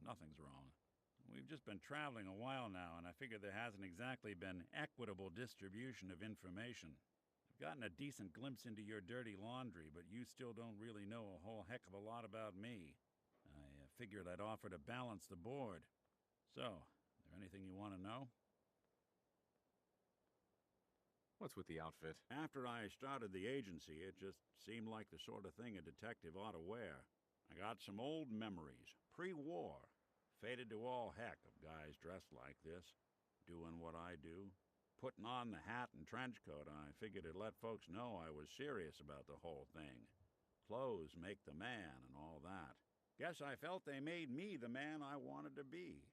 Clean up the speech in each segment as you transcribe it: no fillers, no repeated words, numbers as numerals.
Nothing's wrong. We've just been traveling a while now, and I figure there hasn't exactly been equitable distribution of information. I've gotten a decent glimpse into your dirty laundry, but you still don't really know a whole heck of a lot about me. I figured I'd offer to balance the board. So, is there anything you want to know? What's with the outfit? After I started the agency, it just seemed like the sort of thing a detective ought to wear. I got some old memories, pre-war. Faded to all heck of guys dressed like this, doing what I do. Putting on the hat and trench coat, I figured it'd let folks know I was serious about the whole thing. Clothes make the man and all that. Guess I felt they made me the man I wanted to be.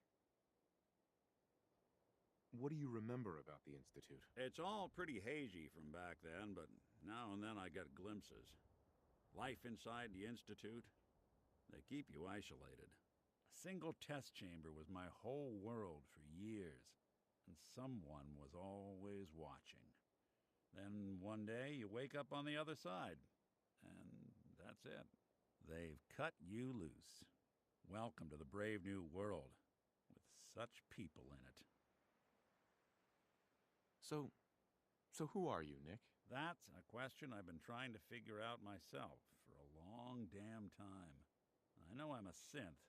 What do you remember about the Institute? It's all pretty hazy from back then, but now and then I get glimpses. Life inside the Institute, they keep you isolated. A single test chamber was my whole world for years, and someone was always watching. Then one day you wake up on the other side, and that's it. They've cut you loose. Welcome to the brave new world, with such people in it. So who are you, Nick? That's a question I've been trying to figure out myself for a long damn time. I know I'm a synth,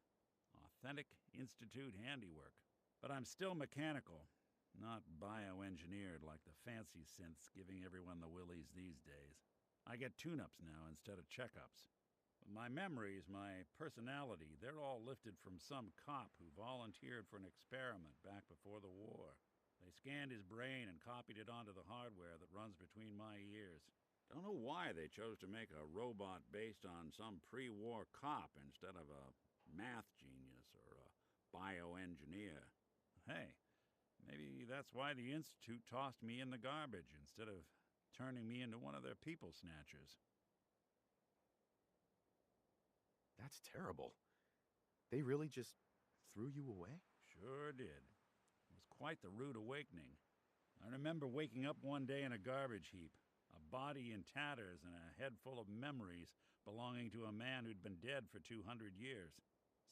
authentic Institute handiwork, but I'm still mechanical, not bioengineered like the fancy synths giving everyone the willies these days. I get tune-ups now instead of checkups. But my memories, my personality, they're all lifted from some cop who volunteered for an experiment back before the war. They scanned his brain and copied it onto the hardware that runs between my ears. Don't know why they chose to make a robot based on some pre-war cop instead of a math genius or a bioengineer. Hey, maybe that's why the Institute tossed me in the garbage instead of turning me into one of their people snatchers. That's terrible. They really just threw you away? Sure did. It was quite the rude awakening. I remember waking up one day in a garbage heap, a body in tatters and a head full of memories belonging to a man who'd been dead for 200 years.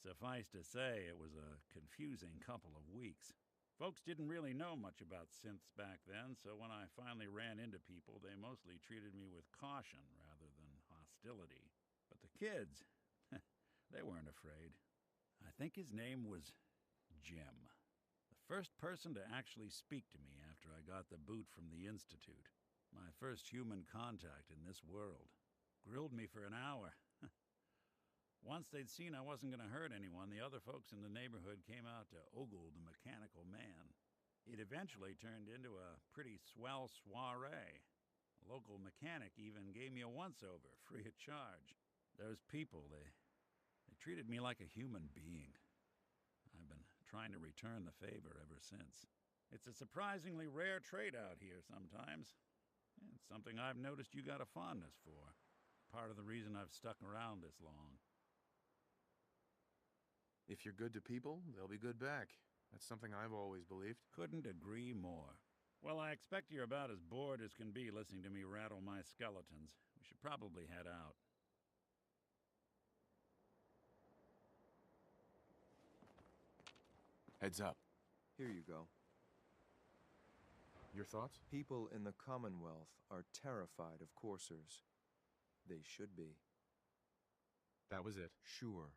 Suffice to say, it was a confusing couple of weeks. Folks didn't really know much about synths back then, so when I finally ran into people, they mostly treated me with caution rather than hostility. But the kids, they weren't afraid. I think his name was Jim. The first person to actually speak to me after I got the boot from the Institute. My first human contact in this world. Grilled me for an hour. Once they'd seen I wasn't going to hurt anyone, the other folks in the neighborhood came out to ogle the mechanical man. It eventually turned into a pretty swell soiree. A local mechanic even gave me a once-over, free of charge. Those people, they treated me like a human being. I've been trying to return the favor ever since. It's a surprisingly rare trait out here sometimes. It's something I've noticed you got a fondness for. Part of the reason I've stuck around this long. If you're good to people, they'll be good back. That's something I've always believed. Couldn't agree more. Well, I expect you're about as bored as can be listening to me rattle my skeletons. We should probably head out. Heads up. Here you go. Your thoughts? People in the Commonwealth are terrified of coursers. They should be. That was it. Sure.